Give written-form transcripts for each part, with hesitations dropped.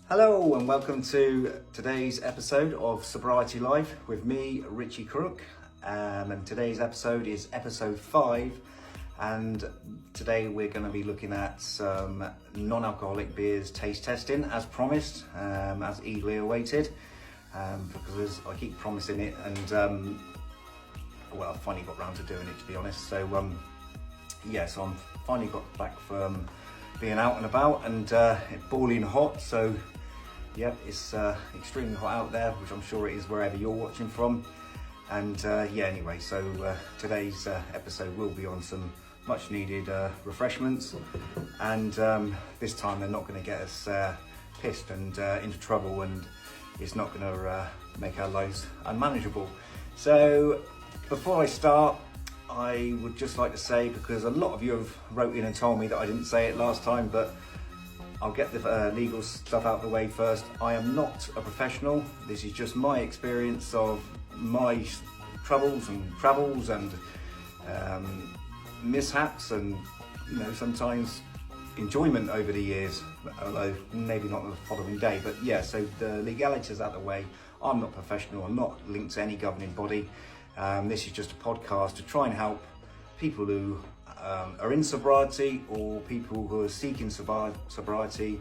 Hello and welcome to today's episode of Sobriety Life with me, Richie Crook. And today's episode is episode 5. And today we're going to be looking at some non-alcoholic beers taste testing as promised, as eagerly awaited. Because I keep promising it and I finally got round to doing it, to be honest. So so I'm finally got back from being out and about and it's boiling hot. So yeah, it's extremely hot out there, which I'm sure it is wherever you're watching from. And anyway, so today's episode will be on some much needed refreshments. And this time they're not going to get us pissed and into trouble, and it's not going to make our lives unmanageable. So before I start, I would just like to say, because a lot of you have wrote in and told me that I didn't say it last time, but I'll get the legal stuff out of the way first. I am not a professional. This is just my experience of my troubles and travels and mishaps and, sometimes enjoyment over the years, although maybe not the following day. But yeah, so the legalities out of the way. I'm not professional. I'm not linked to any governing body. This is just a podcast to try and help people who are in sobriety, or people who are seeking sobriety,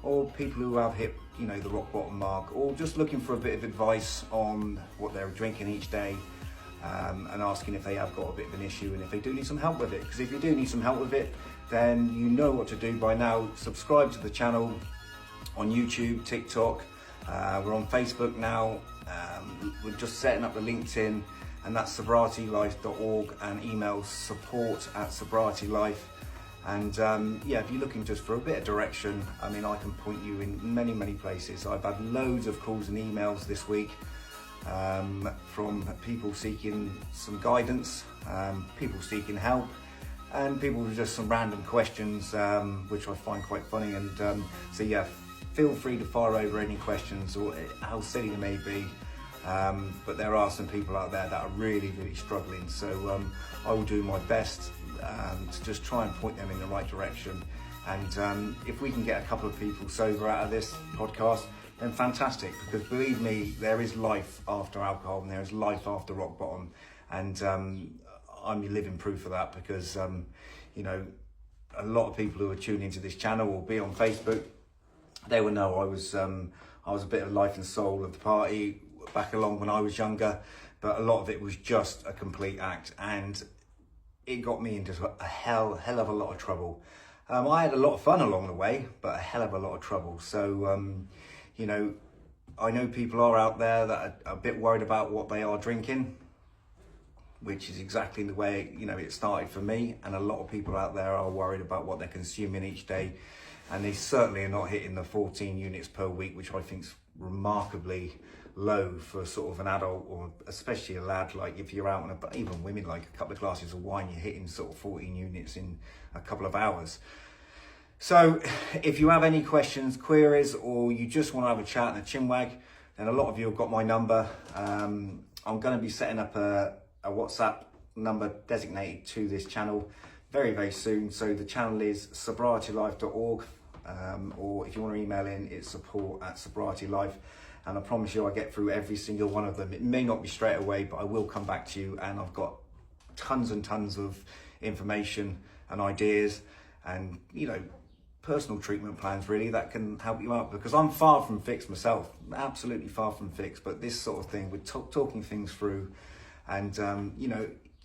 or people who have hit the rock bottom mark, or just looking for a bit of advice on what they're drinking each day, and asking if they have got a bit of an issue and if they do need some help with it. Because if you do need some help with it, then you know what to do by now. Subscribe to the channel on YouTube, TikTok. We're on Facebook now. We're just setting up the LinkedIn, and that's sobrietylife.org, and email support@sobrietylife. And if you're looking just for a bit of direction, I can point you in many places. I've had loads of calls and emails this week from people seeking some guidance, people seeking help, and people with just some random questions, which I find quite funny. And feel free to fire over any questions, or how silly they may be. But there are some people out there that are really struggling. So I will do my best to just try and point them in the right direction. And if we can get a couple of people sober out of this podcast, then fantastic. Because believe me, there is life after alcohol, and there is life after rock bottom. And I'm living proof of that, because a lot of people who are tuning into this channel will be on Facebook. They will know I was a bit of life and soul of the party back along when I was younger, but a lot of it was just a complete act, and it got me into a hell of a lot of trouble. I had a lot of fun along the way, but a hell of a lot of trouble. So I know people are out there that are a bit worried about what they are drinking, which is exactly the way it started for me. And a lot of people out there are worried about what they're consuming each day, and they certainly are not hitting the 14 units per week, which I think is remarkably low for sort of an adult, or especially a lad. Like if you're out and about, even women, like a couple of glasses of wine, you're hitting sort of 14 units in a couple of hours. So if you have any questions, queries, or you just want to have a chat and a chinwag, then a lot of you have got my number. I'm going to be setting up a WhatsApp number designated to this channel very soon. So the channel is sobrietylife.org, or if you want to email in, it's support@sobrietylife. And I promise you I get through every single one of them. It may not be straight away, but I will come back to you, and I've got tons and tons of information and ideas and, personal treatment plans really that can help you out, because I'm far from fixed myself, absolutely far from fixed. But this sort of thing, with talking things through, and,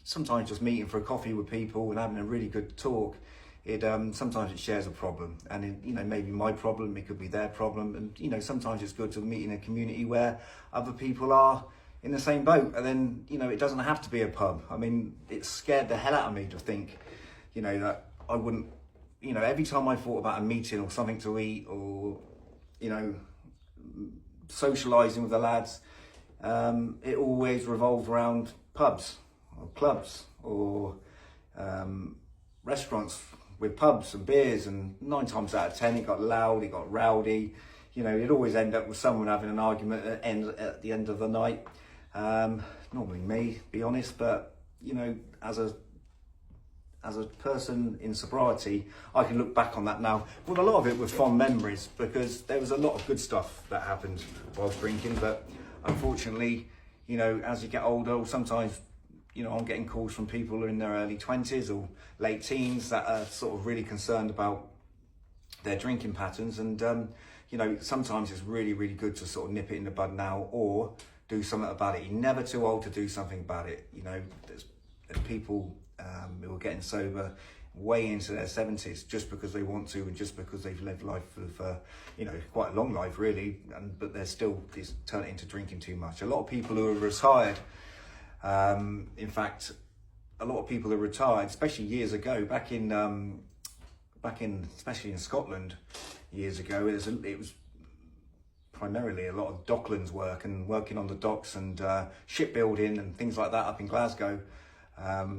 sometimes just meeting for a coffee with people and having a really good talk, it sometimes it shares a problem, and maybe my problem, it could be their problem. And sometimes it's good to meet in a community where other people are in the same boat, and then it doesn't have to be a pub. It scared the hell out of me to think that I wouldn't, every time I thought about a meeting or something to eat, or socializing with the lads, it always revolved around pubs or clubs or restaurants with pubs and beers, and 9 times out of 10 it got loud, it got rowdy. It'd always end up with someone having an argument at the end of the night. Normally me, to be honest, but as a as a person in sobriety, I can look back on that now with a lot of it with fond memories, because there was a lot of good stuff that happened whilst drinking. But unfortunately, you know, as you get older, sometimes, you know, I'm getting calls from people who are in their early 20s or late teens that are sort of really concerned about their drinking patterns. And, you know, sometimes it's really, really good to sort of nip it in the bud now or do something about it. You're never too old to do something about it. You know, there's people who are getting sober way into their 70s just because they want to and just because they've lived life of, you know, quite a long life really, but they're still turning into drinking too much. A lot of people who are retired, in fact, a lot of people who are retired, especially years ago, back in especially in Scotland years ago, it was primarily a lot of Docklands work and working on the docks and shipbuilding and things like that up in Glasgow.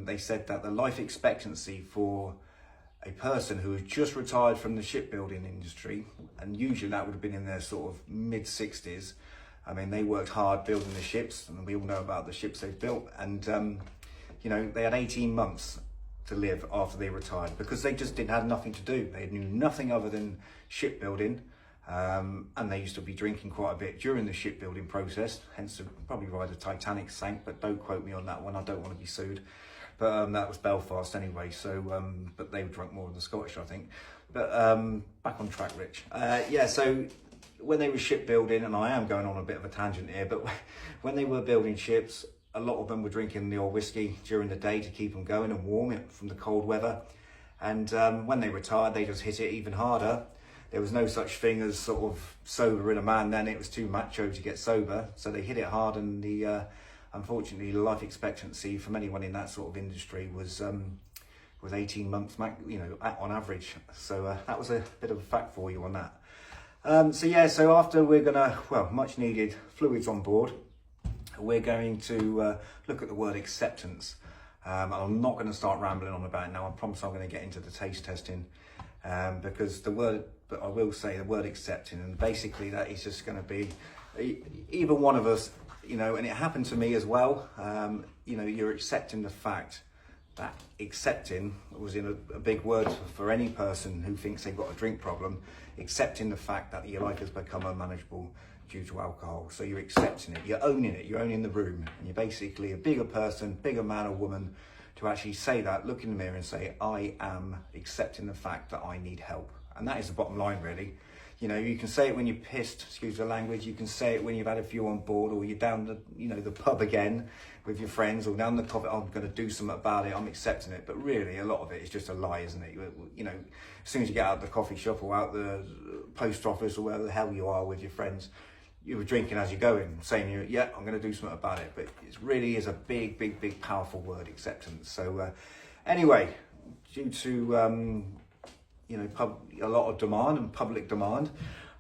They said that the life expectancy for a person who has just retired from the shipbuilding industry, and usually that would have been in their sort of mid-60s. I mean, they worked hard building the ships, and we all know about the ships they've built. And, you know, they had 18 months to live after they retired because they just didn't have nothing to do. They knew nothing other than shipbuilding. And they used to be drinking quite a bit during the shipbuilding process, hence probably why the Titanic sank, but don't quote me on that one, I don't want to be sued. But that was Belfast anyway, so, but they were drunk more than the Scottish, I think. But back on track, Rich. Yeah, so when they were shipbuilding, and I am going on a bit of a tangent here, but when they were building ships, a lot of them were drinking the old whiskey during the day to keep them going and warm it from the cold weather. And when they retired, they just hit it even harder. There was no such thing as sort of sober in a man then. It was too macho to get sober. So they hit it hard, and unfortunately, the life expectancy from anyone in that sort of industry was 18 months, you know, on average. So that was a bit of a fact for you on that. So yeah, so after we're gonna, well, much needed fluids on board, we're going to look at the word acceptance. I'm not going to start rambling on about it now. I promise I'm going to get into the taste testing, because the word, but I will say the word accepting, and basically that is just going to be either one of us, you know, and it happened to me as well. You know, you're accepting the fact that accepting was in a big word for any person who thinks they've got a drink problem, accepting the fact that your life has become unmanageable due to alcohol. So you're accepting it, you're owning it, you're owning the room, and you're basically a bigger person, bigger man or woman to actually say that, look in the mirror and say, I am accepting the fact that I need help. And that is the bottom line, really. You know, you can say it when you're pissed, excuse the language, you can say it when you've had a few on board, or you're down the, you know, the pub again with your friends, or down the coffee, I'm going to do something about it, I'm accepting it. But really, a lot of it is just a lie, isn't it? You know, as soon as you get out of the coffee shop or out the post office or wherever the hell you are with your friends, you were drinking as you're going, saying, yeah, I'm going to do something about it. But it really is a big, big, big, powerful word, acceptance. So anyway, due to, you know, a lot of demand and public demand,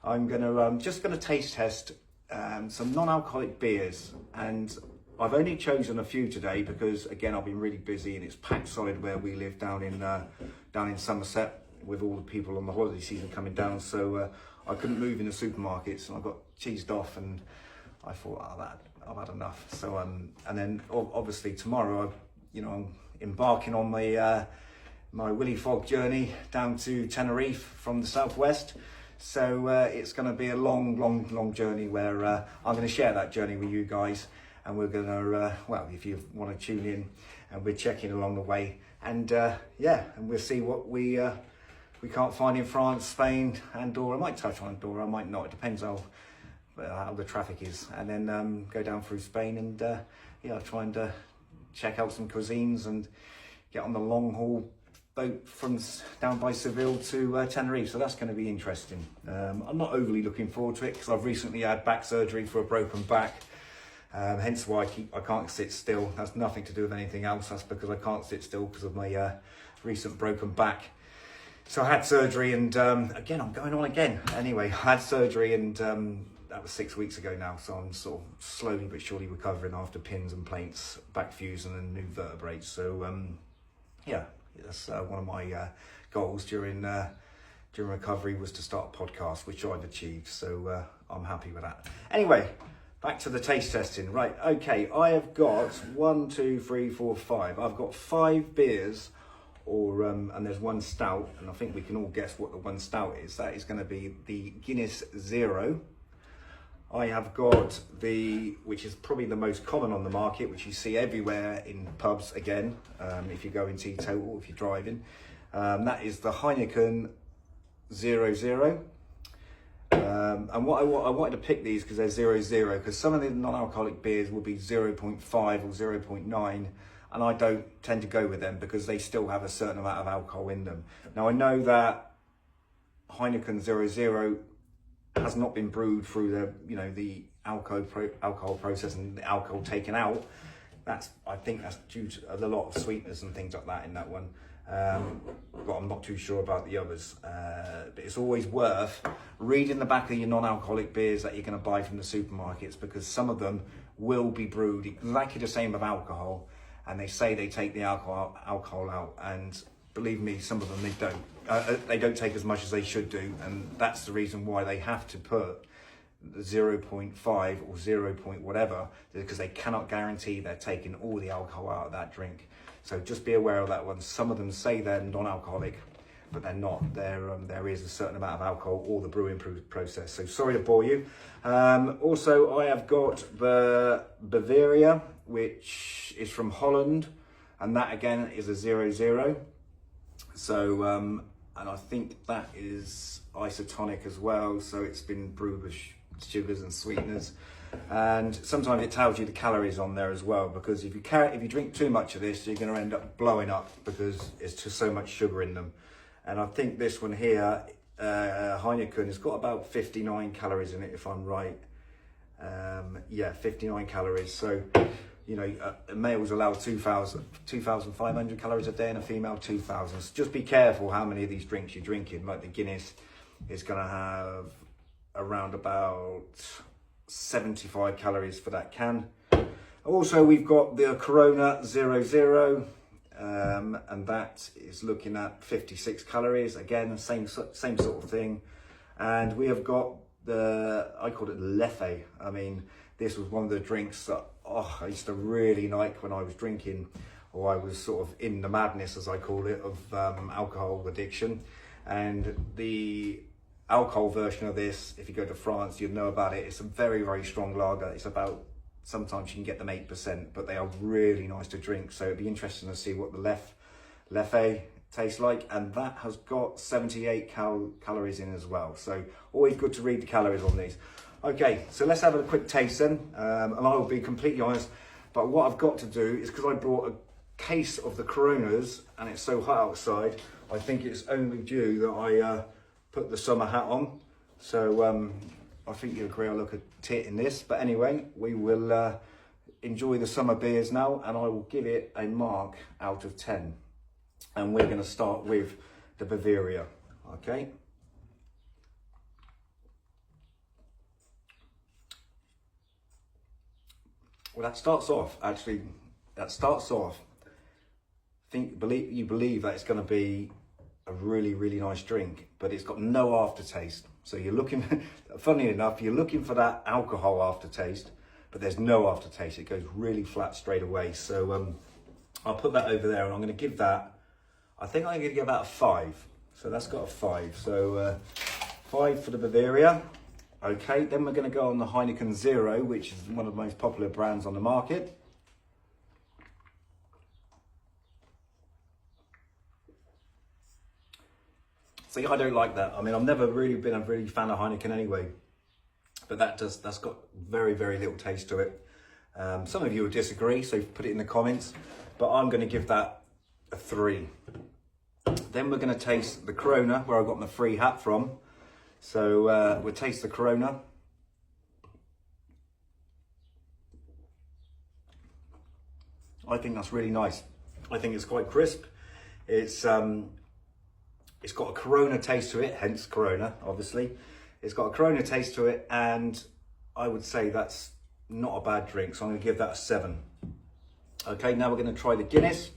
I'm going to, just going to taste test some non-alcoholic beers. And I've only chosen a few today because, again, I've been really busy and it's packed solid where we live down in Somerset with all the people on the holiday season coming down. So I couldn't move in the supermarkets, and I got cheesed off, and I thought, I've had enough. So and then obviously tomorrow, I'm embarking on my my Willy Fogg journey down to Tenerife from the southwest. So it's going to be a long journey where I'm going to share that journey with you guys, and we're going to, well, if you want to tune in, and we're checking along the way, and yeah, and we'll see what we can't find in France, Spain, Andorra. I might touch on Andorra, I might not. It depends how the traffic is. And then go down through Spain and yeah, try and check out some cuisines and get on the long haul boat from down by Seville to Tenerife. So that's going to be interesting. I'm not overly looking forward to it because I've recently had back surgery for a broken back. Hence why I can't sit still. That's nothing to do with anything else. That's because I can't sit still because of my recent broken back. So I had surgery, and again, I'm going on again. Anyway, I had surgery, and that was 6 weeks ago now. So I'm sort of slowly but surely recovering after pins and plates, back fusion and new vertebrae. So yeah, that's one of my goals during recovery was to start a podcast, which I've achieved. So I'm happy with that. Anyway, back to the taste testing. Right, okay, I have got 1, 2, 3, 4, 5. I've got 5 beers, or and there's one stout, and I think we can all guess what the one stout is. That is going to be the Guinness Zero. I have got which is probably the most common on the market, which you see everywhere in pubs again, if you're going teetotal, if you're driving. That is the Heineken 00. And what I wanted to pick these because they're 0.0, because some of the non-alcoholic beers will be 0.5 or 0.9, and I don't tend to go with them because they still have a certain amount of alcohol in them. Now I know that Heineken 00 has not been brewed through the alcohol process and the alcohol taken out. I think that's due to a lot of sweetness and things like that in that one. But I'm not too sure about the others. But it's always worth reading the back of your non-alcoholic beers that you're going to buy from the supermarkets, because some of them will be brewed exactly the same with alcohol, and they say they take the alcohol out, and believe me, some of them they don't. They don't take as much as they should do, and that's the reason why they have to put 0.5 or 0. Whatever, because they cannot guarantee they're taking all the alcohol out of that drink. So just be aware of that one. Some of them say they're non-alcoholic, but they're not. There is a certain amount of alcohol or the brewing process. So sorry to bore you. Also, I have got the Bavaria, which is from Holland, and that again is a 0.0. So, and I think that is isotonic as well. So it's been brewed with sugars and sweeteners. And sometimes it tells you the calories on there as well, because if you drink too much of this, you're going to end up blowing up because it's just so much sugar in them. And I think this one here, Heineken, has got about 59 calories in it, if I'm right. Yeah, 59 calories. So, you know, a male's allowed 2,500 calories a day and a female 2,000. So just be careful how many of these drinks you're drinking. Like the Guinness is going to have around about 75 calories for that can. Also, we've got the Corona 00, and that is looking at 56 calories. Again, same sort of thing. And we have got I called it Leffe. I mean, this was one of the drinks that I used to really like when I was drinking, or I was sort of in the madness, as I call it, of alcohol addiction. And the alcohol version of this, if you go to France, you'd know about it. It's a very, very strong lager. It's about, sometimes you can get them 8%, but they are really nice to drink. So it'd be interesting to see what the Leffe tastes like. And that has got 78 calories in as well. So always good to read the calories on these. Okay, so let's have a quick taste then. And I will be completely honest, but what I've got to do is, because I brought a case of the Coronas and it's so hot outside, I think it's only due that I put the summer hat on. So I think you agree I'll look a tit in this. But anyway, we will enjoy the summer beers now, and I will give it a mark out of 10. And we're going to start with the Bavaria, okay? Well, that starts off, believe that it's going to be a really, really nice drink, but it's got no aftertaste. So you're looking, funny enough, you're looking for that alcohol aftertaste, but there's no aftertaste. It goes really flat straight away. So I'll put that over there, and I'm going to give that, I think I'm going to give that a 5. So that's got a 5. So 5 for the Bavaria. Okay, then we're going to go on the Heineken 0, which is one of the most popular brands on the market. See, I don't like that. I mean, I've never really been a really fan of Heineken anyway, but that's got very, very little taste to it. Some of you will disagree, so put it in the comments, but I'm going to give that a 3. Then we're going to taste the Corona, where I got my free hat from. So we'll taste the Corona. I think that's really nice. I think it's quite crisp. It's got a Corona taste to it, hence Corona, obviously. It's got a Corona taste to it, and I would say that's not a bad drink, so I'm going to give that a 7. Okay, now we're going to try the Guinness.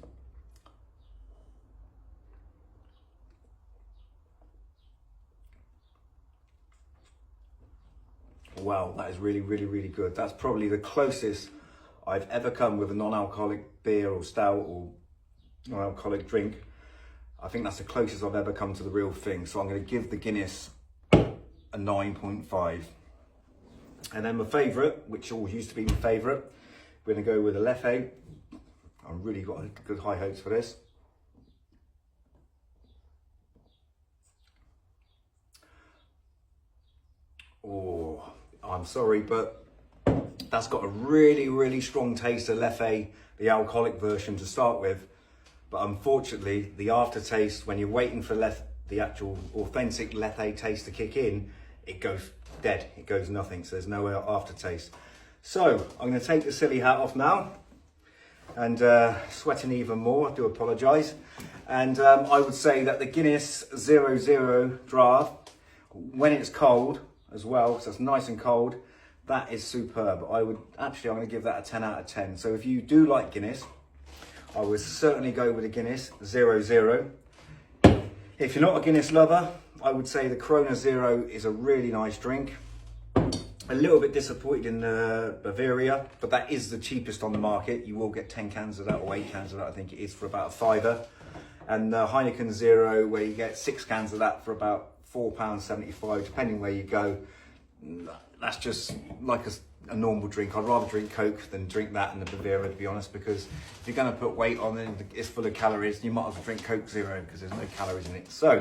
Wow, that is really, really, really good. That's probably the closest I've ever come with a non-alcoholic beer or stout or non-alcoholic drink. I think that's the closest I've ever come to the real thing. So I'm going to give the Guinness a 9.5. And then my favourite, which always used to be my favourite, we're going to go with a Leffe. I've really got good high hopes for this. Oh, I'm sorry, but that's got a really, really strong taste of Leffe, the alcoholic version to start with. But unfortunately, the aftertaste, when you're waiting for the actual authentic Leffe taste to kick in, it goes dead, it goes nothing, so there's no aftertaste. So I'm going to take the silly hat off now, and sweating even more, I do apologise. And I would say that the Guinness 0.0 draft, when it's cold as well, so it's nice and cold, that is superb. I'm going to give that a 10 out of 10. So if you do like Guinness, I would certainly go with a Guinness 0.0. If you're not a Guinness lover, I would say the Corona Zero is a really nice drink. A little bit disappointed in the Bavaria, but that is the cheapest on the market. You will get 10 cans of that, or 8 cans of that, I think it is, for about £5. And the Heineken Zero, where you get 6 cans of that for about £4.75, depending where you go. That's just like a normal drink. I'd rather drink Coke than drink that and the Bavaria, to be honest, because if you're going to put weight on it, it's full of calories. You might as well drink Coke Zero because there's no calories in it. So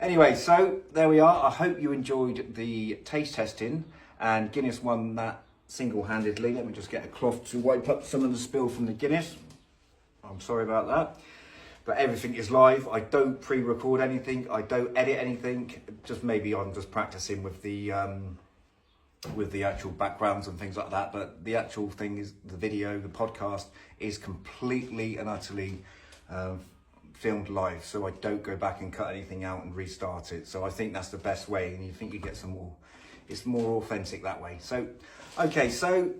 anyway, so there we are. I hope you enjoyed the taste testing, and Guinness won that single-handedly. Let me just get a cloth to wipe up some of the spill from the Guinness. I'm sorry about that. But everything is live. I don't pre-record anything. I don't edit anything. Just maybe I'm just practicing with the actual backgrounds and things like that. But the actual thing is the video, the podcast is completely and utterly filmed live. So I don't go back and cut anything out and restart it. So I think that's the best way. And you think you get some more, it's more authentic that way. So, okay, so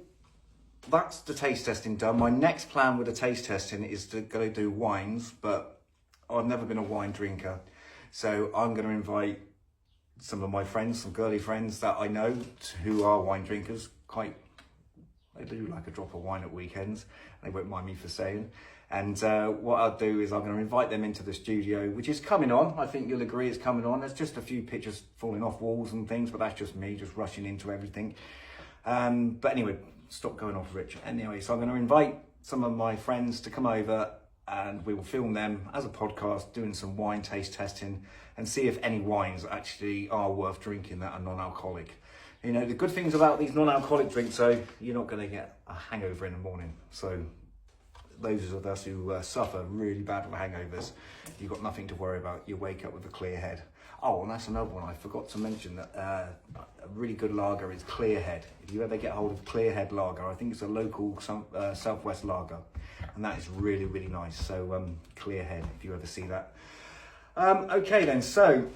that's the taste testing done. My next plan with the taste testing is to go do wines, but I've never been a wine drinker. So I'm going to invite some of my friends, some girly friends that I know who are wine drinkers. They do like a drop of wine at weekends. They won't mind me for saying. And what I'll do is I'm going to invite them into the studio, which is coming on. I think you'll agree it's coming on. There's just a few pictures falling off walls and things, but that's just me just rushing into everything. But anyway, stop going off, Rich. Anyway, so I'm going to invite some of my friends to come over, and we will film them as a podcast doing some wine taste testing and see if any wines actually are worth drinking that are non-alcoholic. You know, the good things about these non-alcoholic drinks, so you're not going to get a hangover in the morning. So those of us who suffer really bad with hangovers, you've got nothing to worry about. You wake up with a clear head. Oh, and that's another one. I forgot to mention that a really good lager is Clearhead. If you ever get hold of Clearhead lager, I think it's a local Southwest lager, and that is really, really nice. So Clearhead, if you ever see that. Okay then, so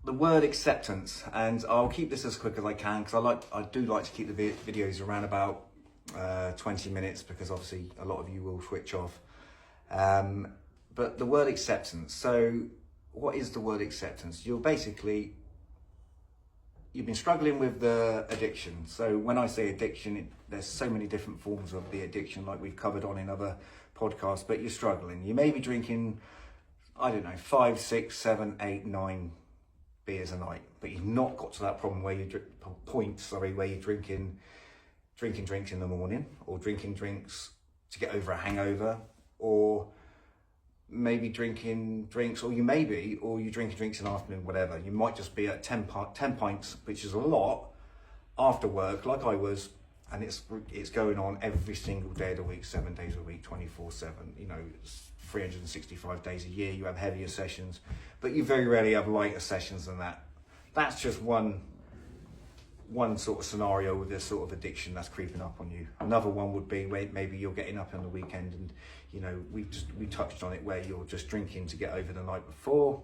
the word acceptance, and I'll keep this as quick as I can because I do like to keep the videos around about 20 minutes because obviously a lot of you will switch off. But the word acceptance. So what is the word acceptance? You've been struggling with the addiction. So when I say addiction, there's so many different forms of the addiction, like we've covered on in other podcasts, but you're struggling. You may be drinking, I don't know, 5, 6, 7, 8, 9 beers a night, but you've not got to that problem where you're drinking drinks in the morning, or drinking drinks to get over a hangover, or maybe drinking drinks, or you're drinking drinks in the afternoon, whatever. You might just be at 10 pints, which is a lot, after work, like I was, and it's going on every single day of the week, 7 days a week, 24/7. You know, it's 365 days a year. You have heavier sessions, but you very rarely have lighter sessions than that. That's just one sort of scenario with this sort of addiction that's creeping up on you. Another one would be where maybe you're getting up on the weekend and, you know, we touched on it, where you're just drinking to get over the night before,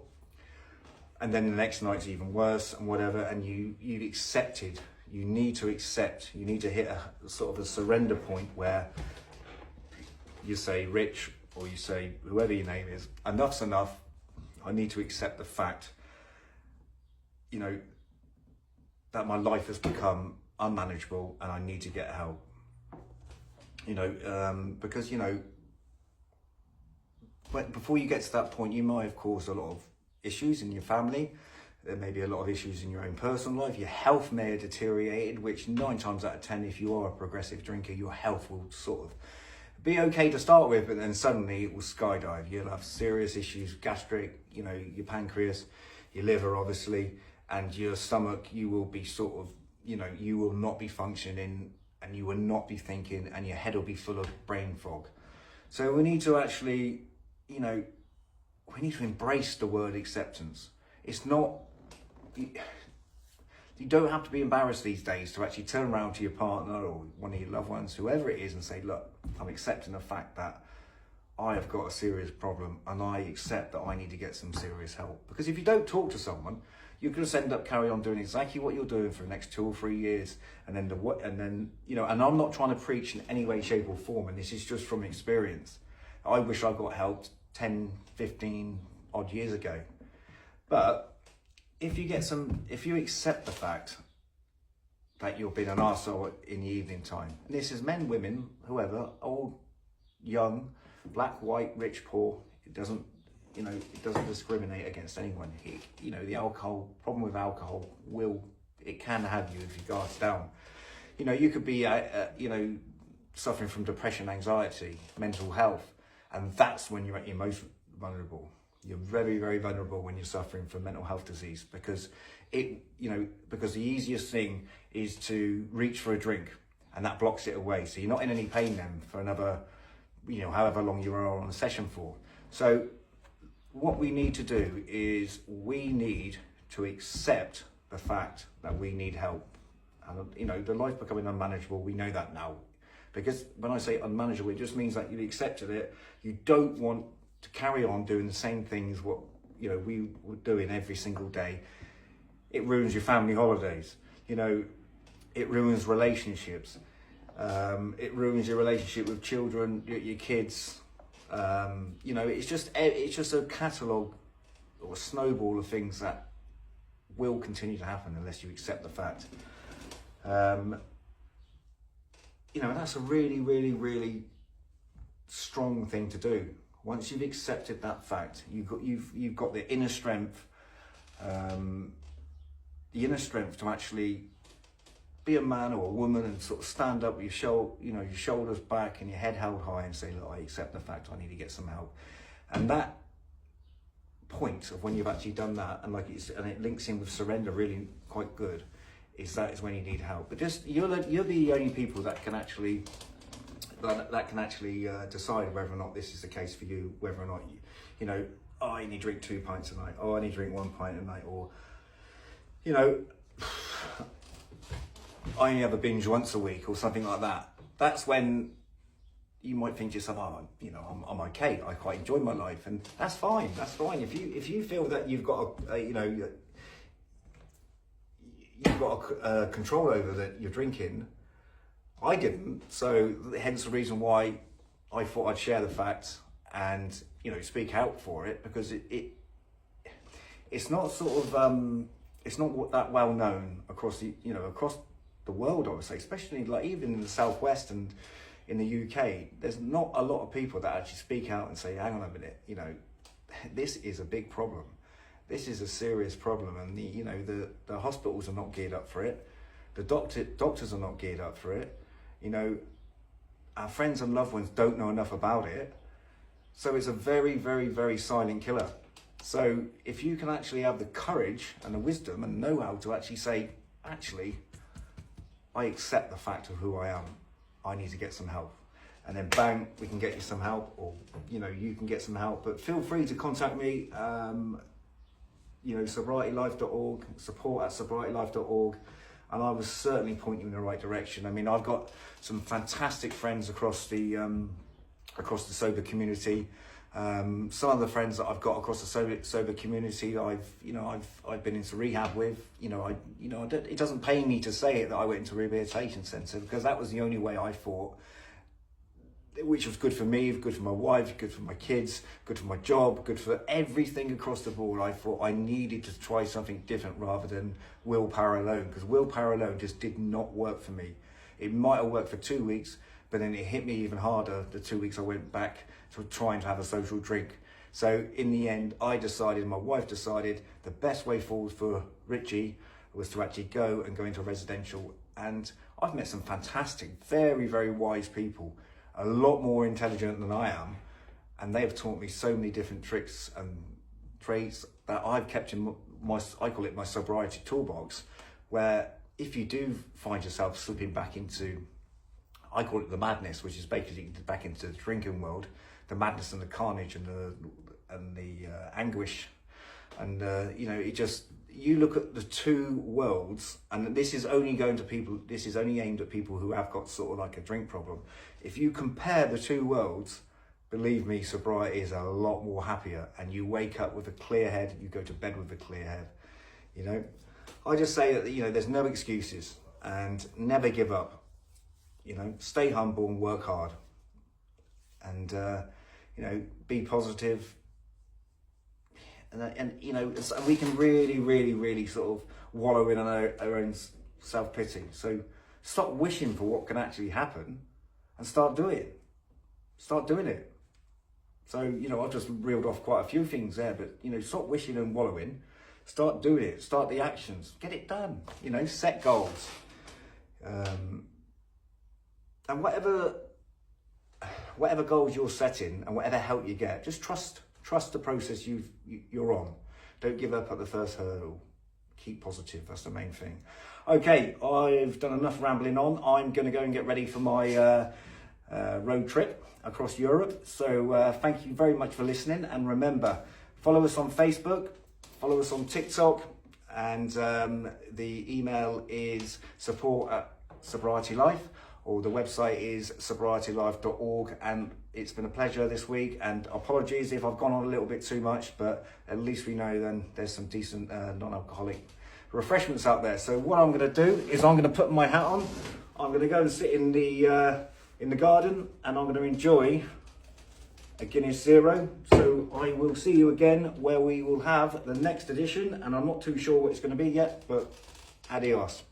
and then the next night's even worse and whatever, and you've accepted. You need to accept. You need to hit a sort of a surrender point where you say, Rich, or you say whoever your name is, enough's enough. I need to accept the fact, you know, that my life has become unmanageable and I need to get help. You know, because, you know, but before you get to that point, you might have caused a lot of issues in your family. There may be a lot of issues in your own personal life. Your health may have deteriorated, which 9 times out of 10, if you are a progressive drinker, your health will sort of be okay to start with, but then suddenly it will skydive. You'll have serious issues, gastric, your pancreas, your liver, obviously, and your stomach. You will be sort of, you will not be functioning, and you will not be thinking, and your head will be full of brain fog. So we need to actually, we need to embrace the word acceptance. It's not, you don't have to be embarrassed these days to actually turn around to your partner or one of your loved ones, whoever it is, and say, look, I'm accepting the fact that I have got a serious problem and I accept that I need to get some serious help. Because if you don't talk to someone, you're going to end up carry on doing exactly what you're doing for the next 2 or 3 years. And then and I'm not trying to preach in any way, shape or form. And this is just from experience. I wish I got help 10, 15 odd years ago. But if you accept the fact that you're being an arsehole in the evening time, and this is men, women, whoever, old, young, black, white, rich, poor, it doesn't discriminate against anyone. The problem with alcohol can have you if your guard's down. You could be, suffering from depression, anxiety, mental health, and that's when you're at your most vulnerable. You're very, very vulnerable when you're suffering from mental health disease, because because the easiest thing is to reach for a drink, and that blocks it away. So you're not in any pain then for another, however long you are on a session for. So what we need to do is we need to accept the fact that we need help. And the life becoming unmanageable, we know that now. Because when I say unmanageable, it just means that you've accepted it. You don't want to carry on doing the same things what we were doing every single day. It ruins your family holidays. It ruins relationships. It ruins your relationship with children, your kids. It's just a catalogue or a snowball of things that will continue to happen unless you accept the fact. That's a really, really, really strong thing to do. Once you've accepted that fact, you've got the inner strength, to actually be a man or a woman and sort of stand up with your shoulders back and your head held high and say, look, I accept the fact I need to get some help. And that point of when you've actually done that, and it links in with surrender really quite good, is when you need help. But just you're the only people that can actually decide whether or not this is the case for you, whether or not I need to drink 2 pints a night, or I need to drink 1 pint a night, or I only have a binge once a week or something like that. That's when you might think to yourself, I'm okay, I quite enjoy my life, and that's fine. If you feel that you've got control over that you're drinking, I didn't, so hence the reason why I thought I'd share the facts and speak out for it, because it's not it's not that well known across the world, I would say, especially even in the Southwest and in the UK. There's not a lot of people that actually speak out and say, hang on a minute, this is a big problem. This is a serious problem, and the hospitals are not geared up for it. The doctors are not geared up for it. Our friends and loved ones don't know enough about it. So it's a very, very, very silent killer. So if you can actually have the courage and the wisdom and know-how to actually say, actually, I accept the fact of who I am. I need to get some help. And then bang, we can get you some help, or, you can get some help. But feel free to contact me, sobrietylife.org, support@sobrietylife.org. And I will certainly point you in the right direction. I mean, I've got some fantastic friends across the sober community. Some of the friends that I've got across the sober community that I've been into rehab with. It doesn't pay me to say it that I went into a rehabilitation centre, because that was the only way I thought, which was good for me, good for my wife, good for my kids, good for my job, good for everything across the board. I thought I needed to try something different rather than willpower alone, because willpower alone just did not work for me. It might have worked for 2 weeks, but then it hit me even harder the 2 weeks I went back to trying to have a social drink. So in the end, I decided, my wife decided, the best way forward for Richie was to actually go into residential. And I've met some fantastic, very, very wise people, a lot more intelligent than I am. And they have taught me so many different tricks and traits that I've kept in my, I call it my sobriety toolbox, where if you do find yourself slipping back into, I call it the madness, which is basically back into the drinking world, the madness and the carnage and the anguish. And, you know, it just, you look at the two worlds, and this is only going to people, this is only aimed at people who have got sort of like a drink problem. If you compare the two worlds, believe me, sobriety is a lot more happier, and you wake up with a clear head, you go to bed with a clear head. You know, I just say that, you know, there's no excuses, and never give up. You know, stay humble and work hard, and you know, be positive. And you know, we can really sort of wallow in our own self-pity. So stop wishing for what can actually happen and start doing it. Start doing it. So, you know, I've just reeled off quite a few things there, but, you know, stop wishing and wallowing. Start doing it. Start the actions. Get it done. You know, set goals. And whatever goals you're setting and whatever help you get, just trust the process you're on. Don't give up at the first hurdle. Keep positive. That's the main thing. Okay, I've done enough rambling on. I'm going to go and get ready for my road trip across Europe. So thank you very much for listening. And remember, follow us on Facebook, follow us on TikTok, and the email is support@sobrietylife, or the website is sobrietylife.org. And it's been a pleasure this week, and apologies if I've gone on a little bit too much, but at least we know then there's some decent non-alcoholic refreshments out there. So what I'm going to do is I'm going to put my hat on, I'm going to go and sit in the garden, and I'm going to enjoy a Guinness Zero. So I will see you again where we will have the next edition, and I'm not too sure what it's going to be yet, but adios.